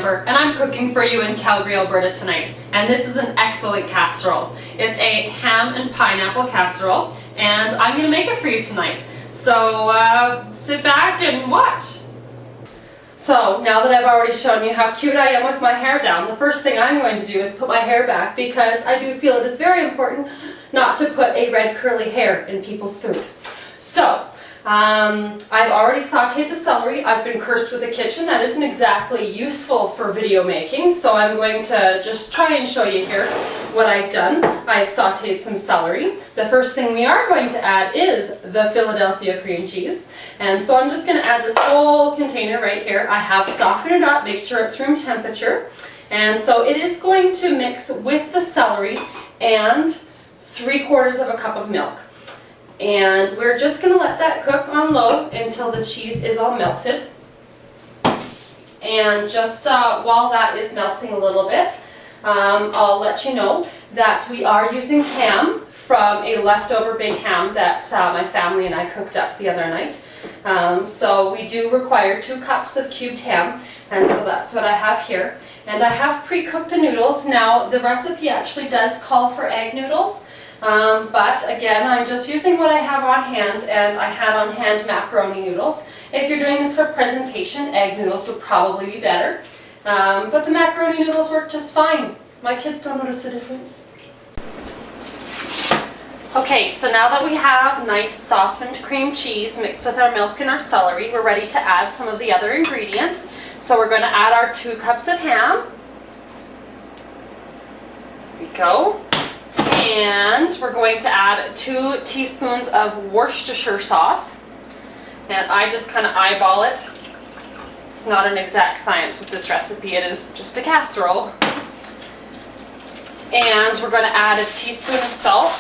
Amber, and I'm cooking for you in Calgary, Alberta tonight. And this is an excellent casserole. It's a ham and pineapple casserole, and I'm going to make it for you tonight. So sit back and watch. So now that I've already shown you how cute I am with my hair down, the first thing I'm going to do is put my hair back, because I do feel it is very important not to put a red curly hair in people's food. So I've already sauteed the celery. I've been cursed with a kitchen that isn't exactly useful for video making, so I'm going to just try and show you here what I've done. I've sauteed some celery. The first thing we are going to add is the Philadelphia cream cheese. And so I'm just going to add this whole container right here. I have softened it up, make sure it's room temperature. And so it is going to mix with the celery and 3/4 of a cup of milk. And we're just going to let that cook on low until the cheese is all melted. And just while that is melting a little bit, I'll let you know that we are using ham from a leftover big ham that my family and I cooked up the other night. So we do require 2 cups of cubed ham, and so that's what I have here. And I have pre-cooked the noodles. Now the recipe actually does call for egg noodles. But again, I'm just using what I have on hand, and I had on hand macaroni noodles. If you're doing this for presentation, egg noodles would probably be better. But the macaroni noodles work just fine. My kids don't notice the difference. Okay, so now that we have nice softened cream cheese mixed with our milk and our celery, we're ready to add some of the other ingredients. So we're going to add our 2 cups of ham. There we go. And we're going to add 2 teaspoons of Worcestershire sauce. And I just kind of eyeball it. It's not an exact science with this recipe, it is just a casserole. And we're going to add a teaspoon of salt.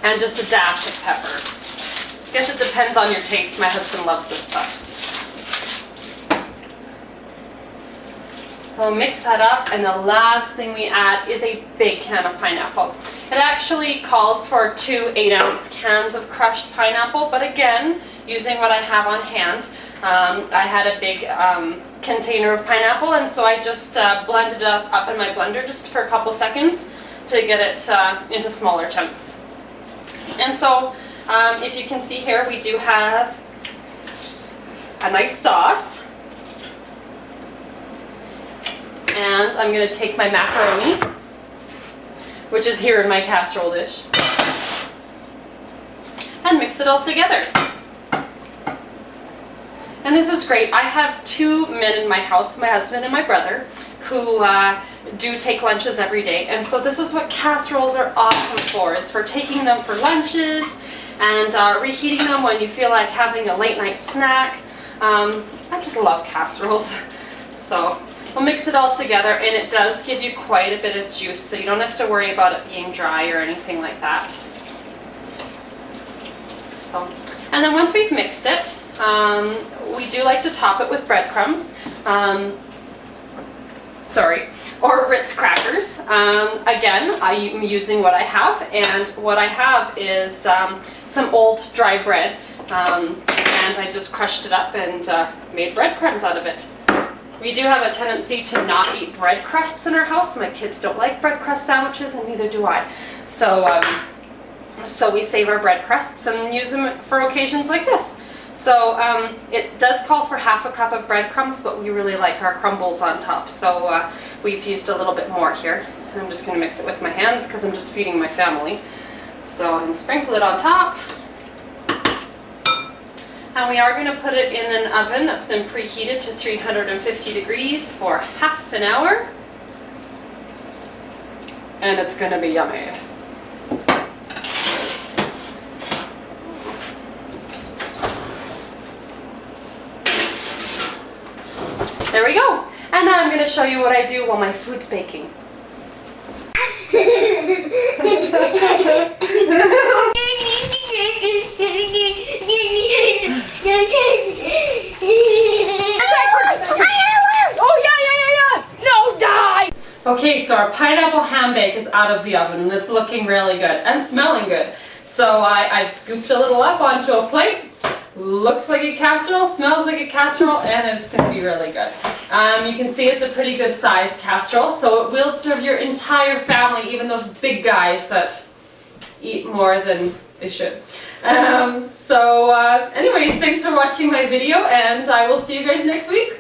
And just a dash of pepper. I guess it depends on your taste. My husband loves this stuff. So mix that up, and the last thing we add is a big can of pineapple. It actually calls for 2 8-ounce cans of crushed pineapple, but again, using what I have on hand, I had a big container of pineapple, and so I just blended it up in my blender just for a couple seconds to get it into smaller chunks. And so, if you can see here, we do have a nice sauce. And I'm going to take my macaroni, which is here in my casserole dish, and mix it all together. And this is great. I have 2 men in my house, my husband and my brother, who do take lunches every day. And so this is what casseroles are awesome for, is for taking them for lunches and reheating them when you feel like having a late night snack. I just love casseroles. So we'll mix it all together, and it does give you quite a bit of juice, so you don't have to worry about it being dry or anything like that. So, and then once we've mixed it, we do like to top it with breadcrumbs. Or Ritz crackers. Again, I'm using what I have, and what I have is some old dry bread, and I just crushed it up and made breadcrumbs out of it. We do have a tendency to not eat bread crusts in our house. My kids don't like bread crust sandwiches, and neither do I. So, so we save our bread crusts and use them for occasions like this. So it does call for half a cup of breadcrumbs, but we really like our crumbles on top. So we've used a little bit more here. And I'm just going to mix it with my hands because I'm just feeding my family. So I'm sprinkle it on top. And we are going to put it in an oven that's been preheated to 350 degrees for half an hour. And it's going to be yummy. There we go. And now I'm going to show you what I do while my food's baking. Okay, so our pineapple ham bake is out of the oven, and it's looking really good and smelling good. So I've scooped a little up onto a plate. looks like a casserole, smells like a casserole, and it's going to be really good. You can see it's a pretty good size casserole, so it will serve your entire family, even those big guys that eat more than they should. Anyways, thanks for watching my video, and I will see you guys next week.